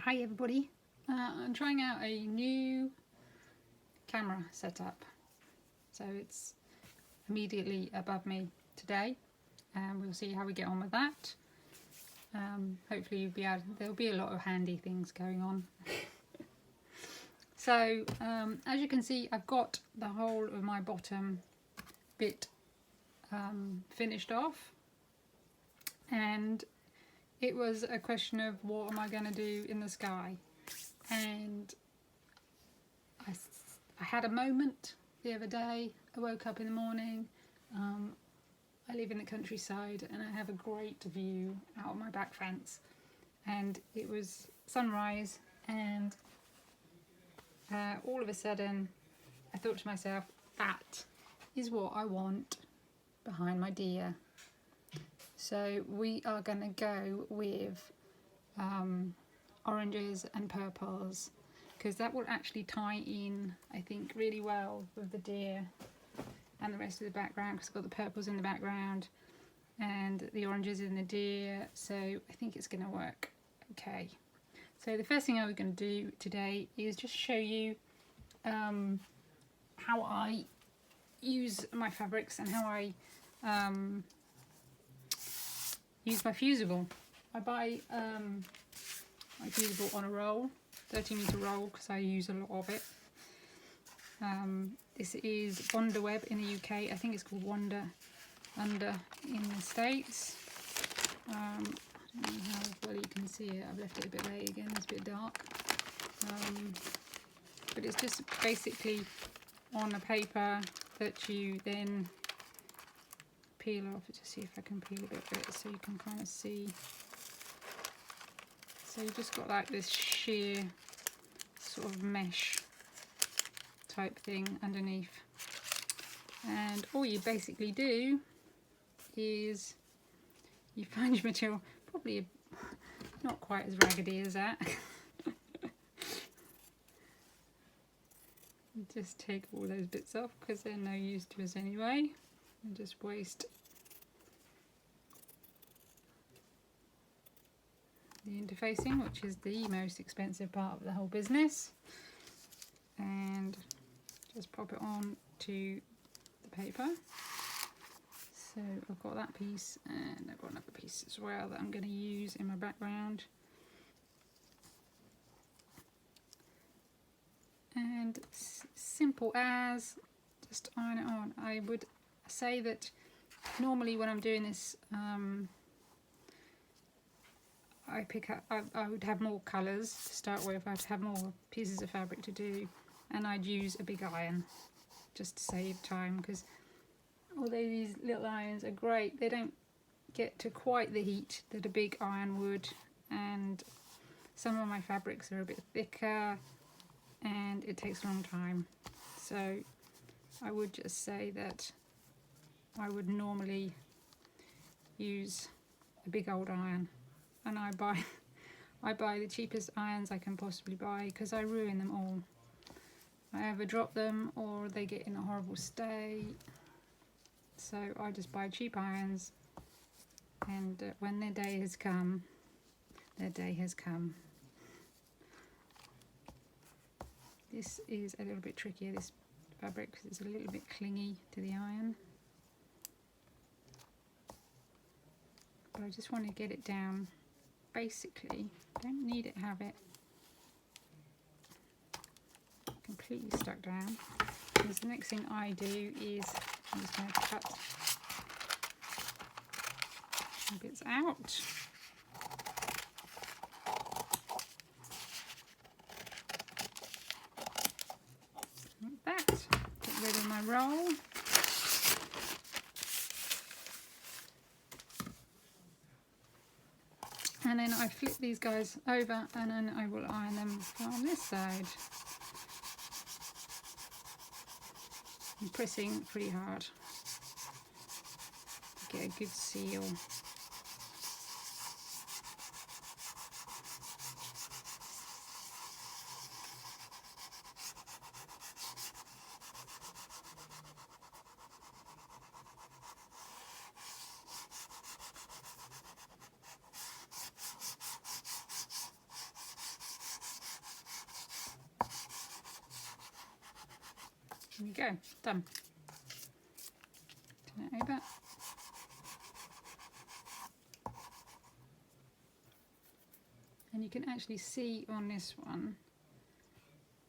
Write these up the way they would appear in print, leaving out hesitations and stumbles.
Hi everybody, I'm trying out a new camera setup, so it's immediately above me today, and we'll see how we get on with that. Hopefully there'll be a lot of handy things going on. So as you can see, I've got the whole of my bottom bit finished off, and it was a question of what am I going to do in the sky, and I had a moment the other day. I woke up in the morning, I live in the countryside and I have a great view out of my back fence, and it was sunrise, and all of a sudden I thought to myself, that is what I want behind my deer. So we are going to go with oranges and purples, because that will actually tie in, I think, really well with the deer and the rest of the background, because I've got the purples in the background and the oranges in the deer, so I think it's going to work okay. So the first thing I was going to do today is just show you how I use my fabrics and how I use my fusible. I buy my fusible on a roll, 30-meter roll, because I use a lot of it. This is Wonder Web in the UK. I think it's called Wonder Under in the States. I don't know how well you can see it. I've left it a bit late again, it's a bit dark. But it's just basically on a paper that you then peel off. Just see if I can peel a bit of it so you can kind of see. So you've just got like this sheer sort of mesh type thing underneath, and all you basically do is you find your material, probably not quite as raggedy as that. Just take all those bits off because they're no use to us anyway, and just waste the interfacing, which is the most expensive part of the whole business, and just pop it on to the paper. So I've got that piece, and I've got another piece as well that I'm going to use in my background. And simple as just iron it on. I would say that normally when I'm doing this, I would have more colours to start with. I'd have more pieces of fabric to do, and I'd use a big iron just to save time, because although these little irons are great, they don't get to quite the heat that a big iron would, and some of my fabrics are a bit thicker and it takes a long time. So I would just say that I would normally use a big old iron, and I buy the cheapest irons I can possibly buy, because I ruin them all. I either drop them or they get in a horrible state, so I just buy cheap irons, and when their day has come, their day has come. This is a little bit trickier, this fabric, because it's a little bit clingy to the iron, but I just want to get it down. Basically, don't need it, have it completely stuck down, because the next thing I do is I'm just going to cut some bits out. Like that. Get rid of my roll. And then I flip these guys over, and then I will iron them from this side. I'm pressing pretty hard to get a good seal. There you go, done. Turn it over. And you can actually see on this one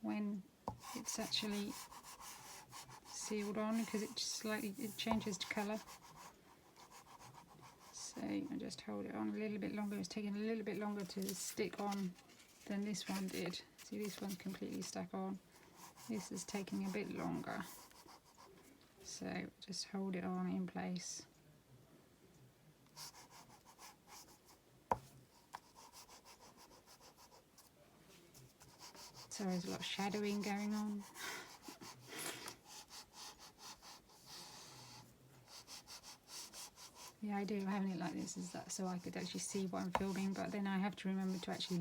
when it's actually sealed on, because it changes to colour. So I just hold it on a little bit longer. It's taking a little bit longer to stick on than this one did. See, this one's completely stuck on. This is taking a bit longer. So just hold it on in place. Sorry, there's a lot of shadowing going on. The idea of having it like this is that so I could actually see what I'm filming, but then I have to remember to actually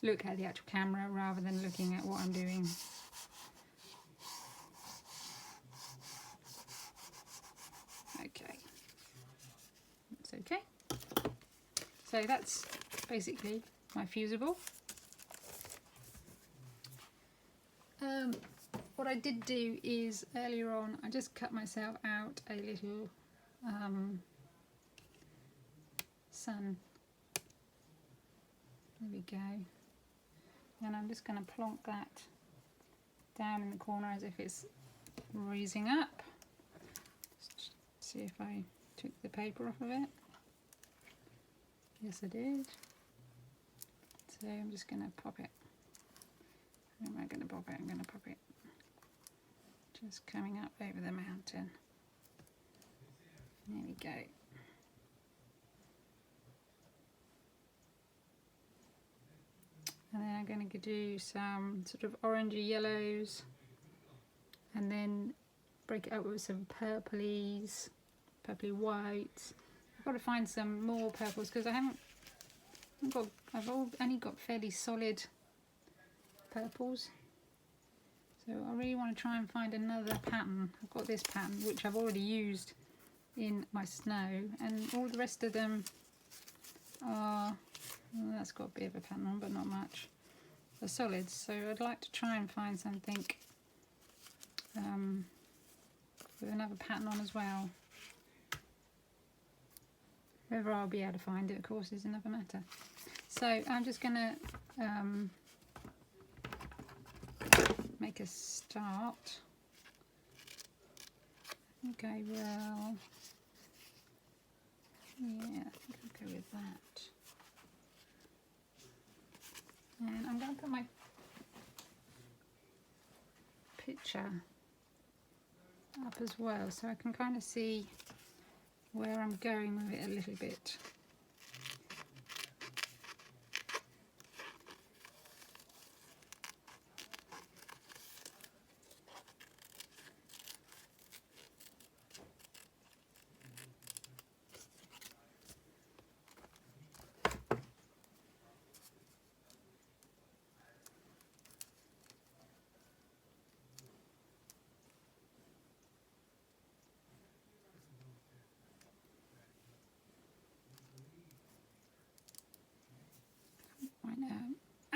look at the actual camera rather than looking at what I'm doing. Okay, that's okay. So that's basically my fusible. What I did do is earlier on I just cut myself out a little sun. There we go. And I'm just going to plonk that down in the corner as if it's raising up. Just see if I took the paper off of it. Yes, I did. So I'm just going to pop it. Where am I going to pop it? I'm going to pop it just coming up over the mountain. There we go. And then I'm going to do some sort of orangey yellows, and then break it up with some purpley whites. I've got to find some more purples because I've only got fairly solid purples. So I really want to try and find another pattern. I've got this pattern which I've already used in my snow, and all the rest of them are, well, that's got a bit of a pattern on but not much. They're solids, so I'd like to try and find something with another pattern on as well. Whether I'll be able to find it, of course, is another matter. So I'm just going to make a start. I think I will, yeah, I think I'll go with that. And I'm going to put my picture up as well so I can kind of see where I'm going with it a little bit.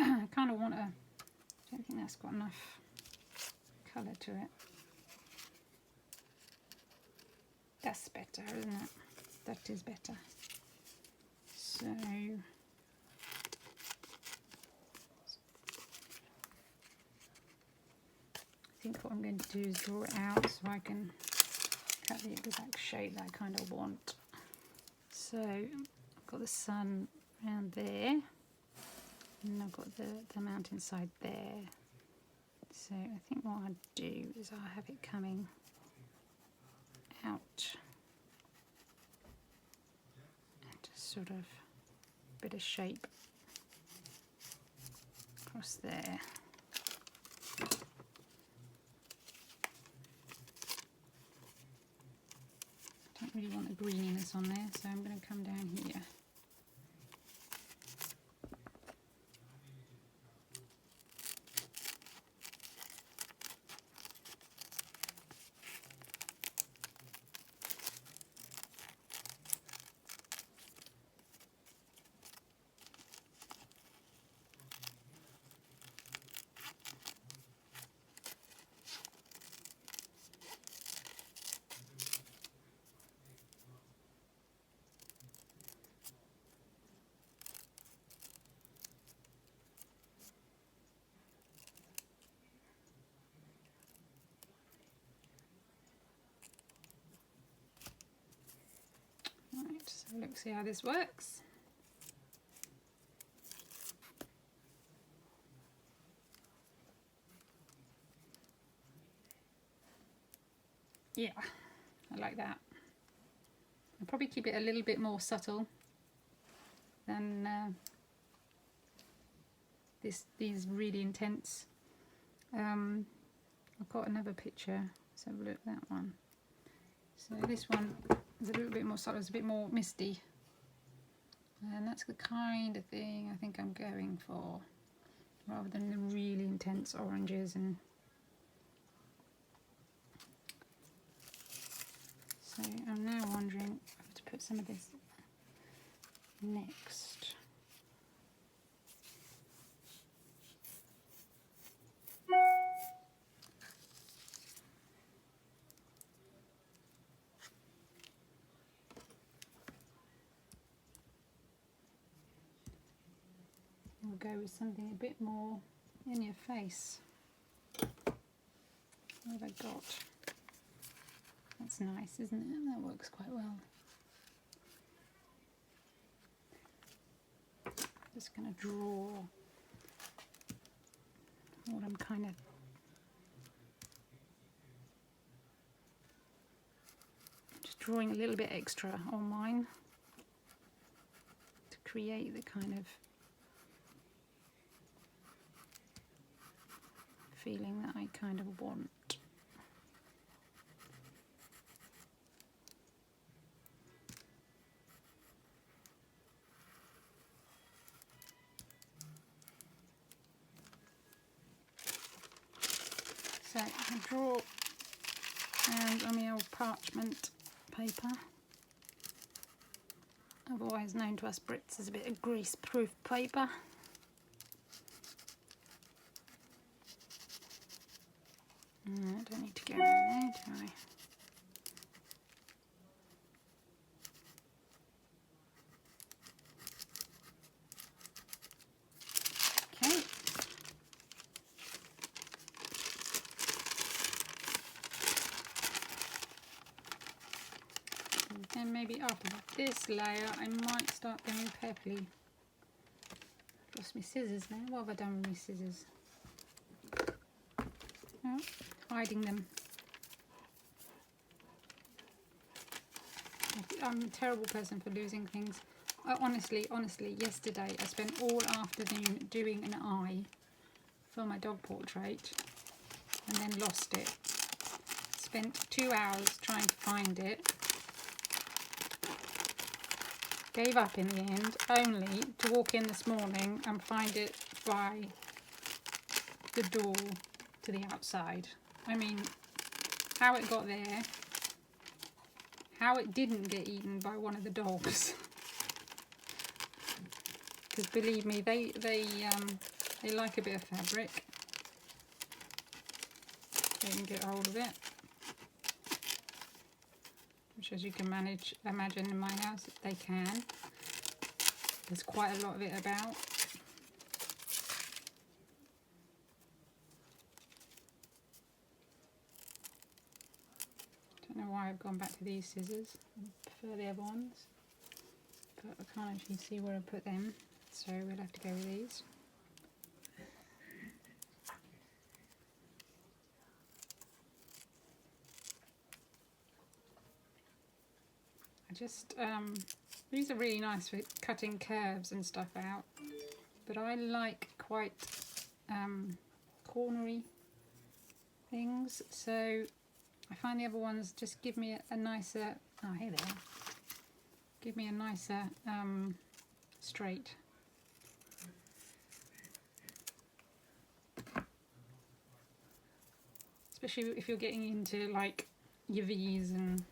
I kind of want to, I don't think that's got enough colour to it. That's better, isn't it? That is better. So I think what I'm going to do is draw it out so I can cut the exact shape that I kind of want. So I've got the sun around there. And I've got the mountainside there. So I think what I'll do is I'll have it coming out. And just sort of a bit of shape across there. I don't really want the greeniness on there, so I'm going to come down here. So let's see how this works. Yeah, I like that. I'll probably keep it a little bit more subtle than these really intense. I've got another picture. Let's have a look at that one. So this one is a little bit more subtle, it's a bit more misty. And that's the kind of thing I think I'm going for, rather than the really intense oranges. And so I'm now wondering if to put some of this next. We'll go with something a bit more in your face. What have I got? That's nice, isn't it? That works quite well. Just going to draw what I'm kind of just drawing a little bit extra on mine to create the kind of feeling that I kind of want. So I draw, and on my old parchment paper, otherwise known to us Brits as a bit of grease-proof paper. I don't need to go in there, do I? Okay. And then maybe after this layer, I might start going purpley. Lost my scissors now. What have I done with my scissors? Oh, hiding them. I'm a terrible person for losing things. Honestly, yesterday I spent all afternoon doing an eye for my dog portrait and then lost it. Spent 2 hours trying to find it. Gave up in the end, only to walk in this morning and find it by the door to the outside. I mean, how it got there, how it didn't get eaten by one of the dogs. Because believe me, they like a bit of fabric. They can get hold of it, which, as you can imagine in my house, they can. There's quite a lot of it about. Don't know why I've gone back to these scissors. I prefer the other ones, but I can't actually see where I put them, so we'll have to go with these. These are really nice for cutting curves and stuff out, but I like quite cornery things, so I find the other ones just give me a nicer, oh here they are, give me a nicer straight. Especially if you're getting into like your V's and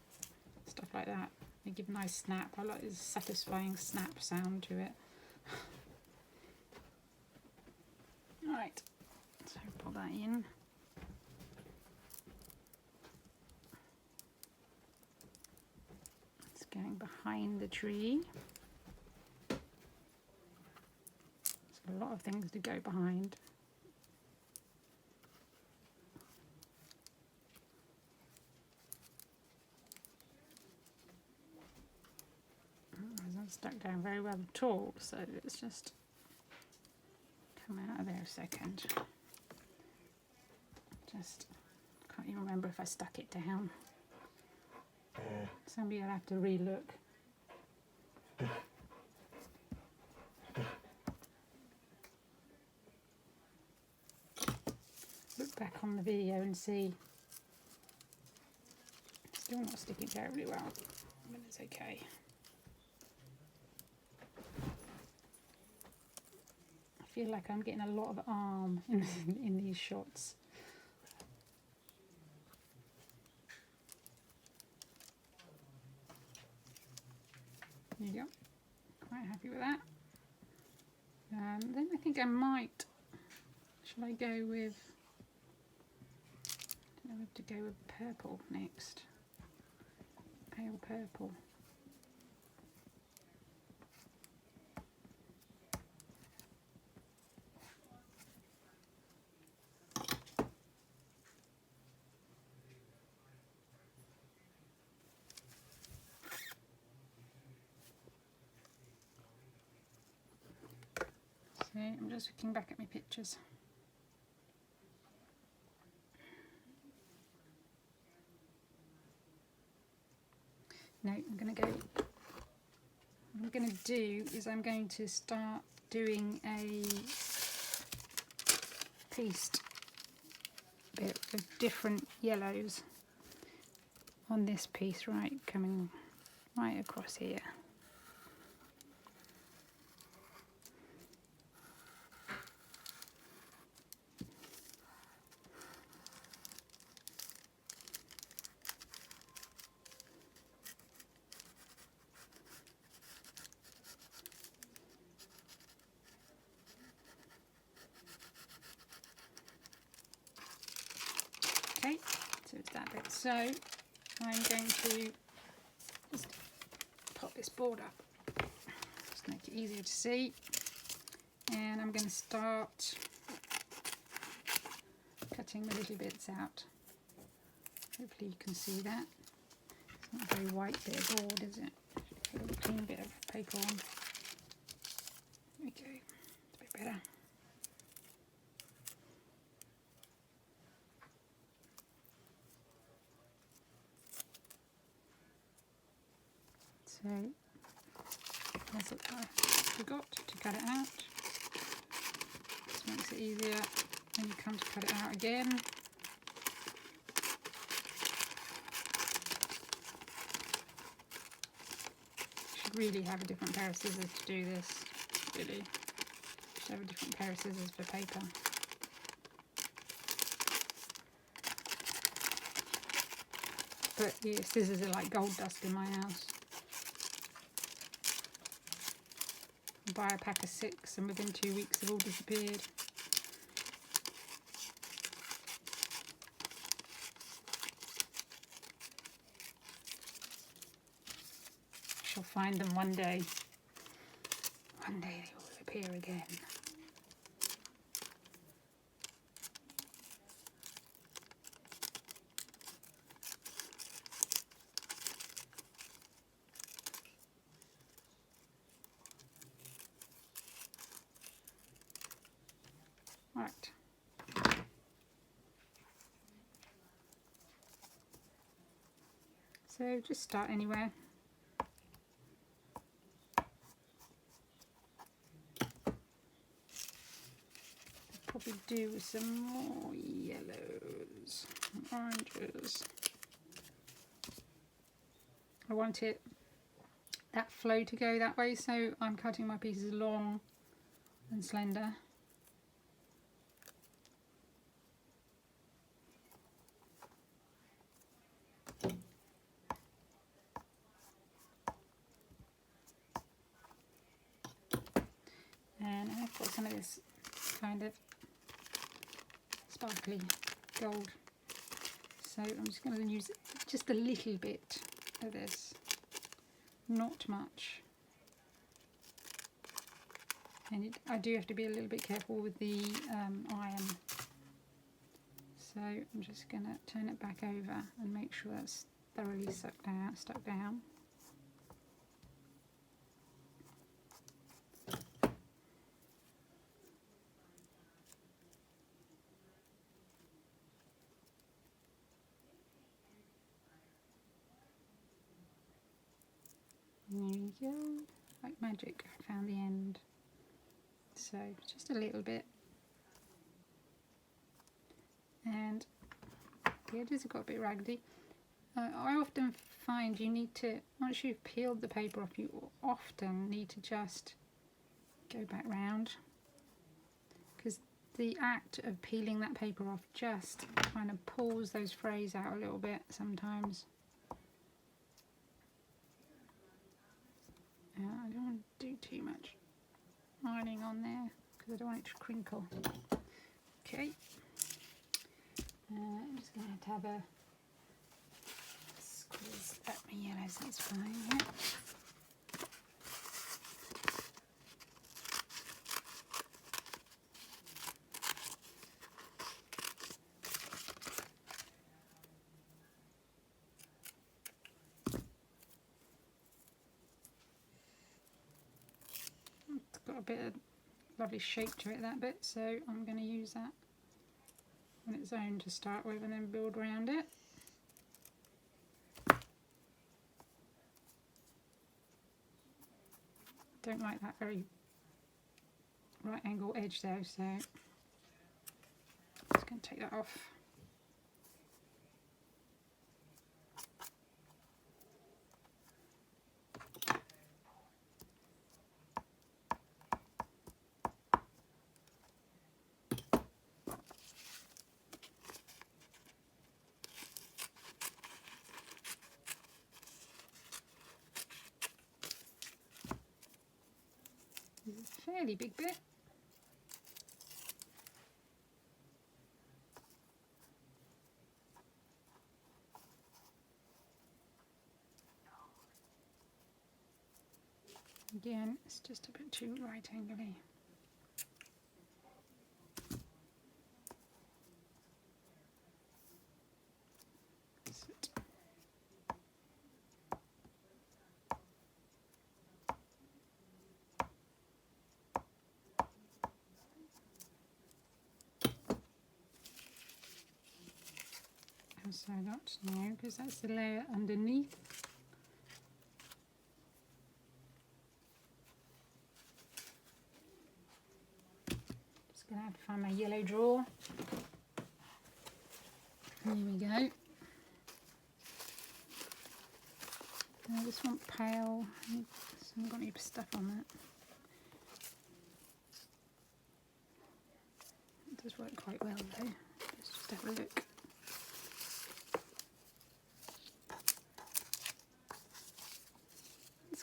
stuff like that. They give a nice snap. I like this satisfying snap sound to it. Right, so put that in. It's going behind the tree. There's a lot of things to go behind. not stuck down very well at all, so let's just come out of there a second. Just can't even remember if I stuck it down. Somebody will have to re-look. Look back on the video and see. Still not sticking terribly well, but it's okay. I feel like I'm getting a lot of arm in these shots. There you go. Quite happy with that. Then I think I might. Shall I go with? I don't know if to go with purple next. Pale purple. So I'm just looking back at my pictures. No, what I'm going to do is I'm going to start doing a pieced bit of different yellows on this piece, coming right across here. Okay, so it's that bit. So I'm going to just pop this board up, just make it easier to see, and I'm going to start cutting the little bits out. Hopefully you can see that. It's not a very white bit of board, is it? Put a little clean bit of paper on. Okay, it's a bit better. So that's what I forgot to cut it out. This makes it easier when you come to cut it out again. You should really have a different pair of scissors to do this, really. You should have a different pair of scissors for paper. But yeah, scissors are like gold dust in my house. Buy a pack of 6 and within 2 weeks they've all disappeared. I shall find them one day. One day they will appear again. Right. So just start anywhere. Probably do with some more yellows and oranges. I want that flow to go that way, so I'm cutting my pieces long and slender. And I've got some of this kind of sparkly gold, so I'm just going to use just a little bit of this, not much. And I do have to be a little bit careful with the iron, so I'm just going to turn it back over and make sure that's thoroughly stuck down. There we go. Like magic, I found the end. So just a little bit. And the edges have got a bit raggedy. I often find you need to, once you've peeled the paper off, you often need to just go back round, because the act of peeling that paper off just kind of pulls those frays out a little bit sometimes. I don't want to do too much ironing on there because I don't want it to crinkle. Okay, I'm just going to have a squeeze at my yellows, that's fine. Yeah. It's got a bit of lovely shape to it, that bit, so I'm going to use that on its own to start with and then build around it. Don't like that very right angle edge though, so I'm just going to take that off. This is a fairly big bit. Again, it's just a bit too right angle-y. So not now, because that's the layer underneath. Just going to have to find my yellow drawer. There we go. I just want pale. I haven't got any stuff on that. It does work quite well though. Let's just have a look.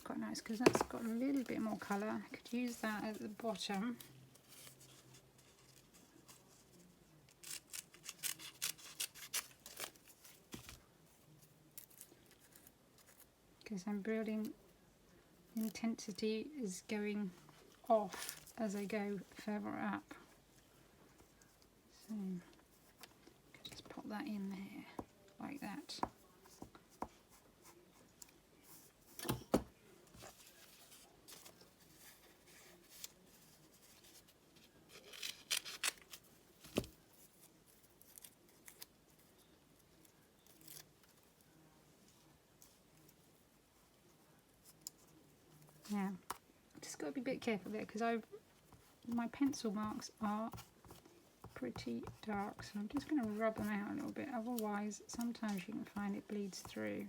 Quite nice because that's got a little bit more colour. I could use that at the bottom. Because I'm building, intensity is going off as I go further up. So I could just pop that in there like that. Yeah, just got to be a bit careful there because my pencil marks are pretty dark, so I'm just going to rub them out a little bit, otherwise sometimes you can find it bleeds through.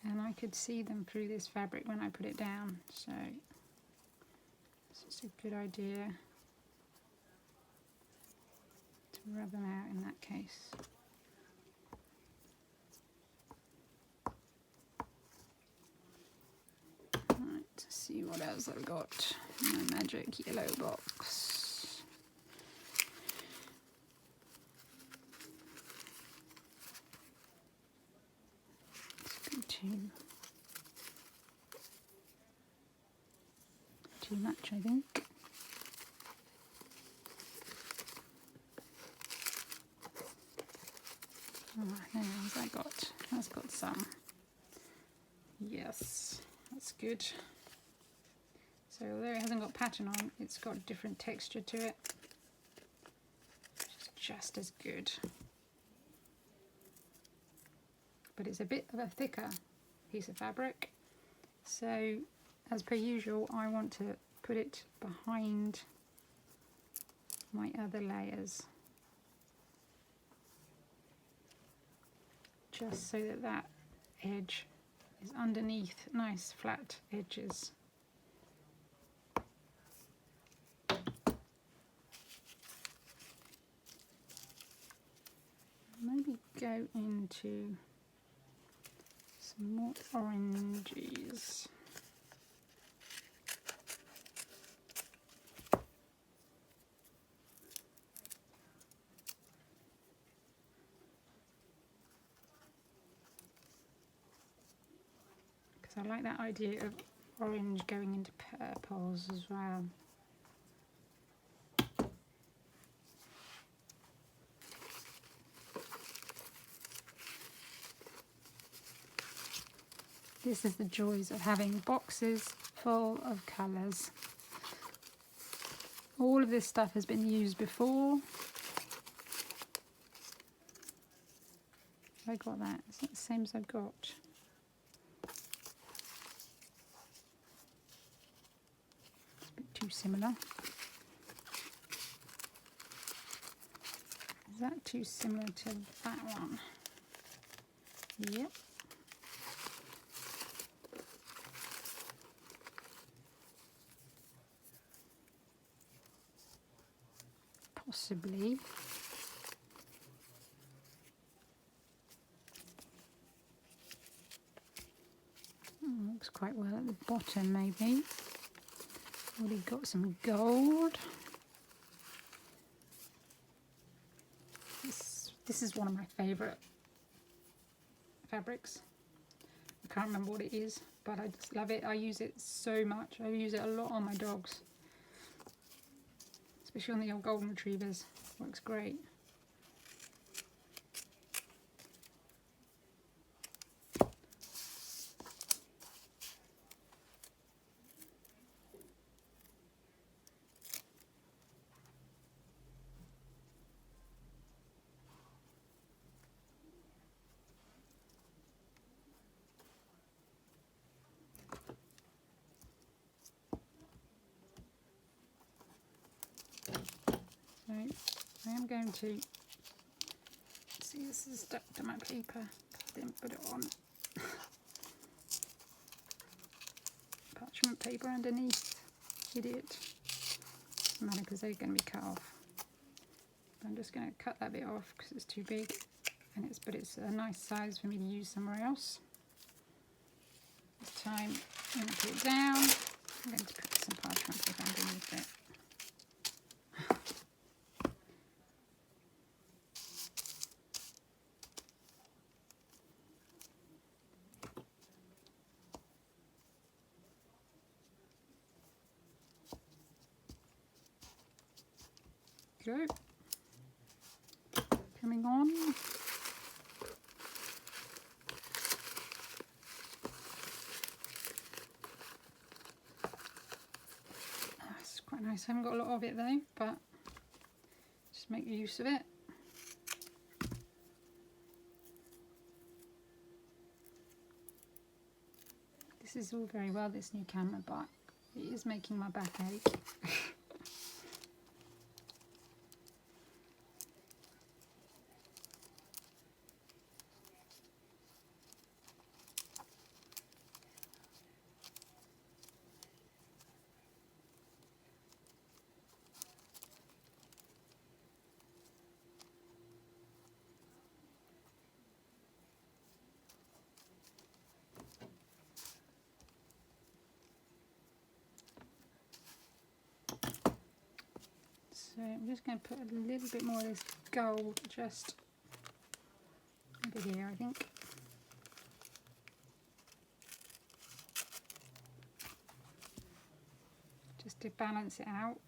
And I could see them through this fabric when I put it down, so it's just a good idea to rub them out in that case. Let's see what else I've got in my magic yellow box. It's too much, I think. Oh, there has that got? That's got some. Yes, that's good. So although it hasn't got pattern on, it's got a different texture to it, which is just as good. but it's a bit of a thicker piece of fabric. So as per usual, I want to put it behind my other layers, just so that that edge is underneath nice flat edges. Maybe go into some more oranges. Because I like that idea of orange going into purples as well. This is the joys of having boxes full of colours. All of this stuff has been used before. I got that. It's not the same as I've got. It's a bit too similar. Is that too similar to that one? Yep. Possibly. Looks quite well at the bottom, maybe. Already got some gold. This is one of my favourite fabrics. I can't remember what it is, but I just love it. I use it so much. I use it a lot on my dogs, especially on the old golden retrievers. Works great. So I am going to see, this is stuck to my paper. Didn't put it on. Parchment paper underneath. Idiot. Doesn't matter because they're going to be cut off. I'm just going to cut that bit off because it's too big, and but it's a nice size for me to use somewhere else. This time I'm going to put it down. I'm going to put some parchment paper underneath it. Go. Coming on. It's quite nice. I haven't got a lot of it though, but just make use of it. This is all very well, this new camera, but it is making my back ache. So I'm just going to put a little bit more of this gold just over here, I think. Just to balance it out.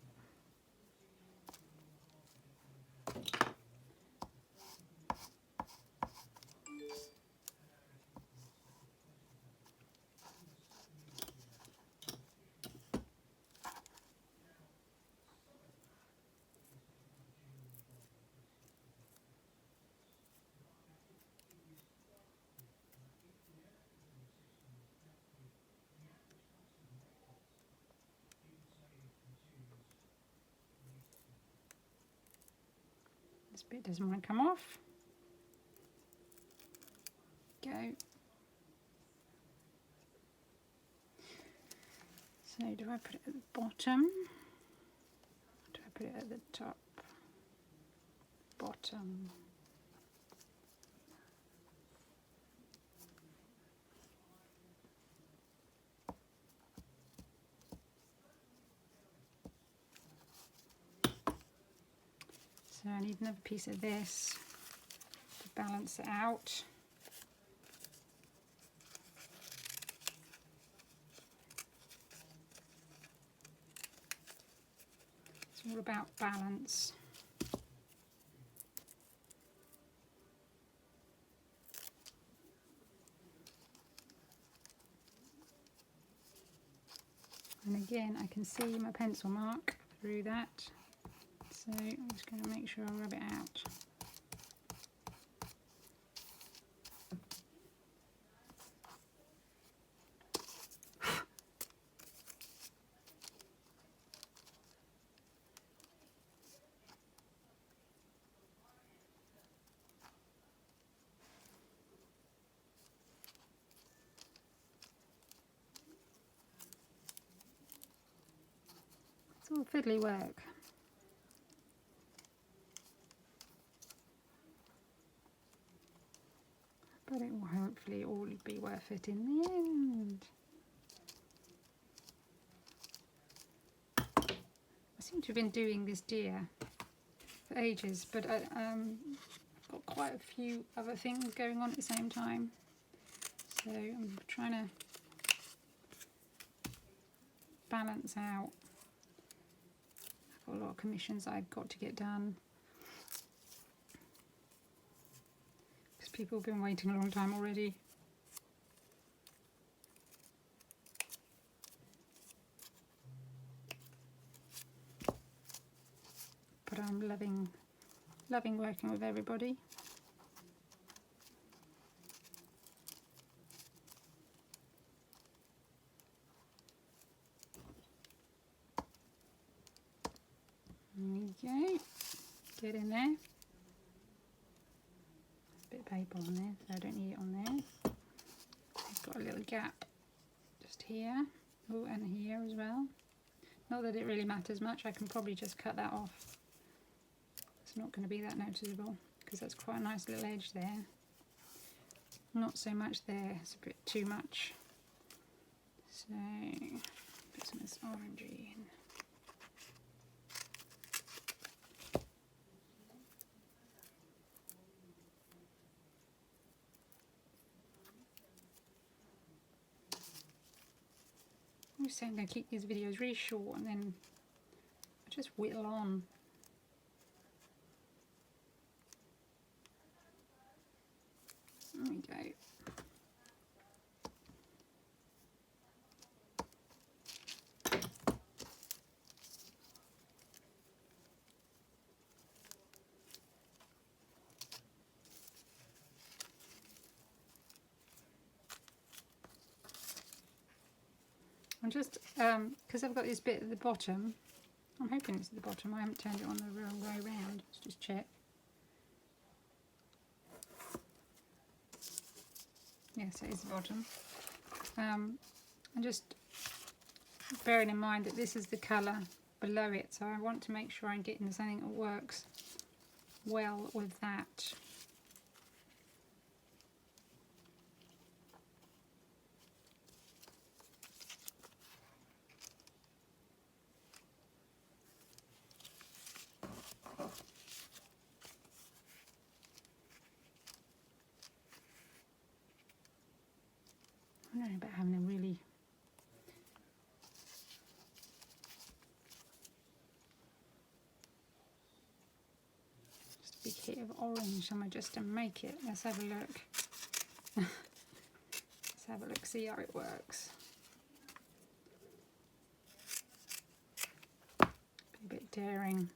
This bit doesn't want to come off. Go. So do I put it at the bottom? Do I put it at the top? Bottom. So I need another piece of this to balance it out. It's all about balance. And again, I can see my pencil mark through that. So I'm just going to make sure I rub it out. It's all fiddly work. But it will hopefully all be worth it in the end. I seem to have been doing this deer for ages, but I've got quite a few other things going on at the same time. So I'm trying to balance out. I've got a lot of commissions I've got to get done. People have been waiting a long time already. But I'm loving working with everybody. There we go. Get in there. Paper on there, so I don't need it on there. I've got a little gap just here, oh, and here as well. Not that it really matters much, I can probably just cut that off. It's not going to be that noticeable because that's quite a nice little edge there. Not so much there, it's a bit too much. So, put some of this orangey in. I'm just saying I'm going to keep these videos really short and then I just whittle on. There we go. I'm just, because I've got this bit at the bottom, I'm hoping it's at the bottom, I haven't turned it on the wrong way around, let's just check. Yes, it is the bottom. I'm just bearing in mind that this is the colour below it, so I want to make sure I'm getting something that works well with that. I don't know about having a really just a big hit of orange somewhere just to make it. Let's have a look. Let's have a look, see how it works. Be a bit daring.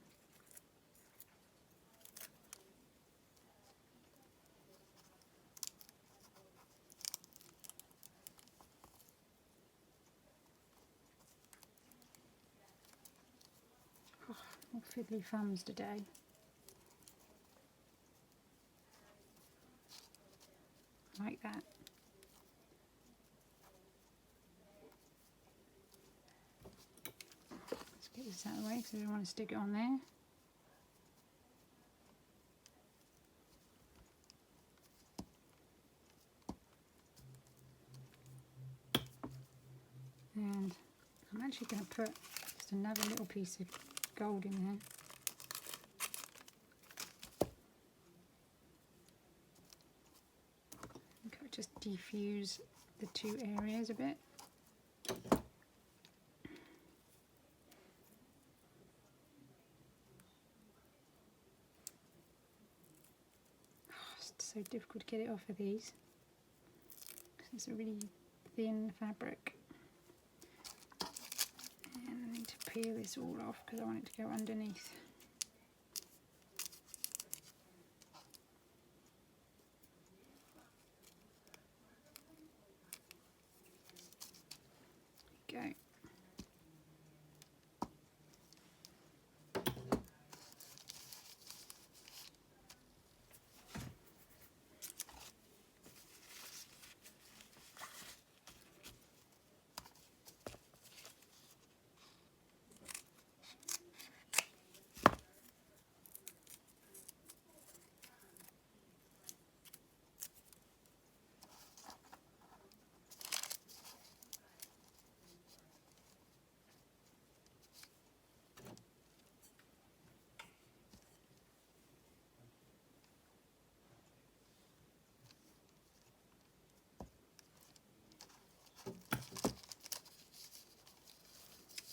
All fiddly thumbs today. like that. Let's get this out of the way because I don't want to stick it on there. And I'm actually going to put just another little piece of gold in there. I think I'll just diffuse the two areas a bit. Oh, it's so difficult to get it off of these. It's a really thin fabric. And I need to peel this all off because I want it to go underneath. There we go.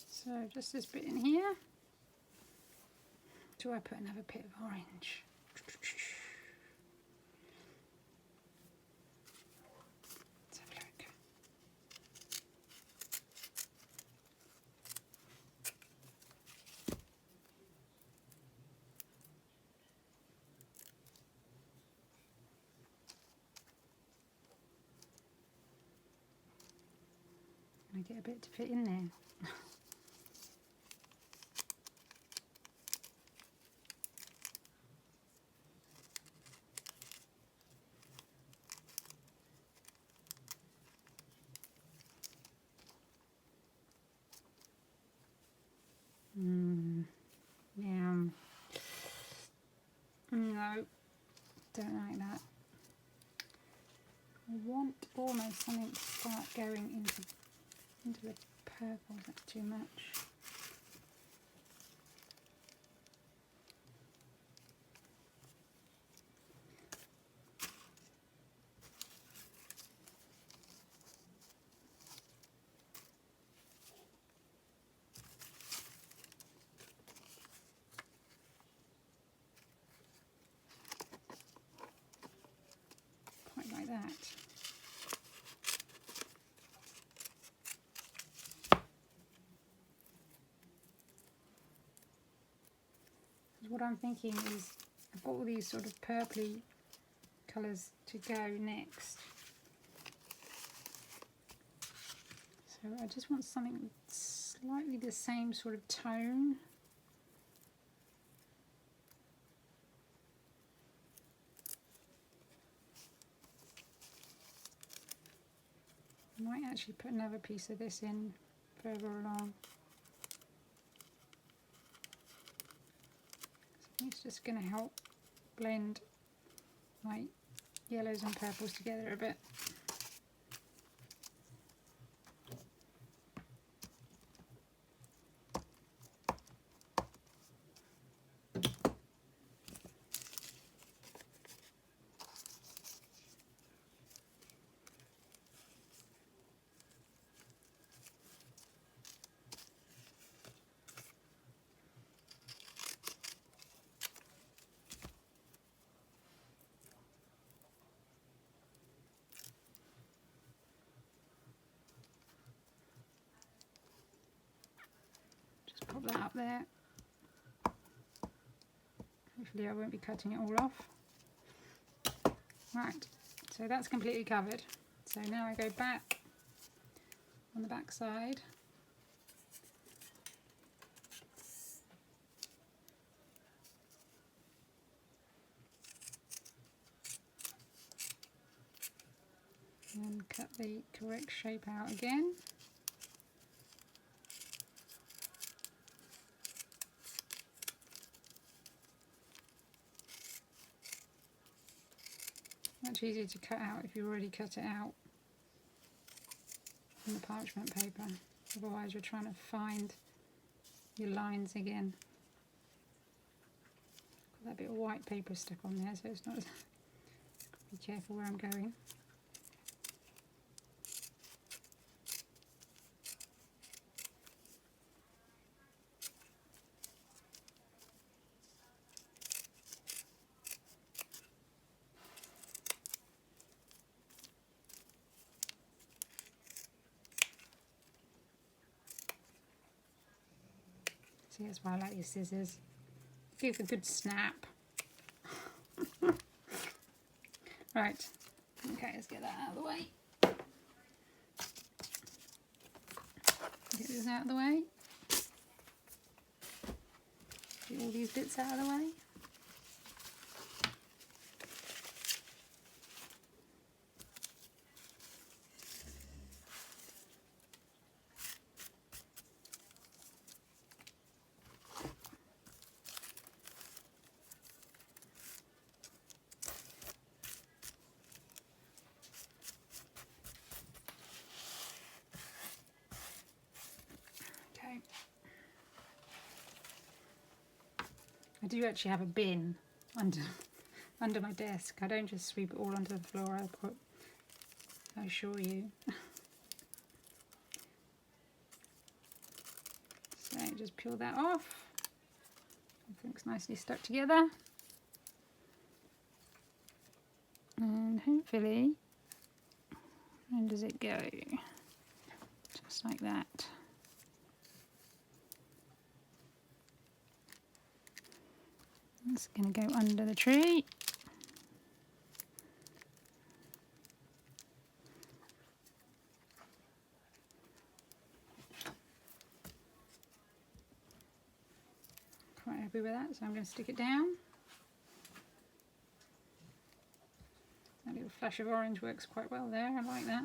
So just this bit in here. Do I put another bit of orange? Let's have a look. I get a bit to fit in there. Yeah. No, don't like that. I want almost something to start going into the purple. That's too much. Quite like that. What I'm thinking is I've got all these sort of purpley colours to go next. So I just want something slightly the same sort of tone. I might actually put another piece of this in further along. It's just going to help blend my yellows and purples together a bit. Pop that up there. Hopefully I won't be cutting it all off. Right, so that's completely covered. So now I go back on the back side. And cut the correct shape out again. Much easier to cut out if you already cut it out on the parchment paper. Otherwise you're trying to find your lines again. Got that bit of white paper stuck on there, so it's not. Be careful where I'm going. See, that's why I like your scissors. Give a good snap. Right, okay, let's get that out of the way. Get this out of the way. Get all these bits out of the way. I do actually have a bin under my desk. I don't just sweep it all onto the floor. I assure you. So just peel that off. Everything's nicely stuck together. And hopefully, where does it go? Just like that. It's going to go under the tree. Quite happy with that, so I'm going to stick it down. A little flash of orange works quite well there, I like that.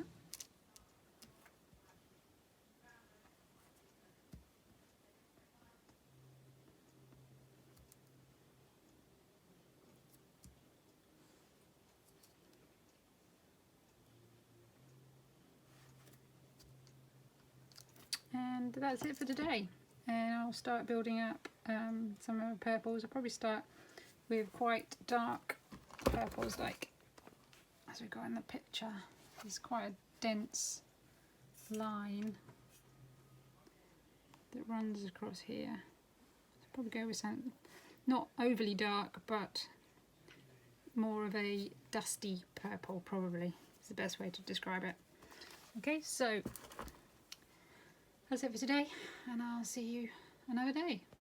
And that's it for today, and I'll start building up some of the purples. I'll probably start with quite dark purples, like as we've got in the picture. There's quite a dense line that runs across here. So I'll probably go with something not overly dark, but more of a dusty purple, probably is the best way to describe it. Okay, so that's it for today, and I'll see you another day.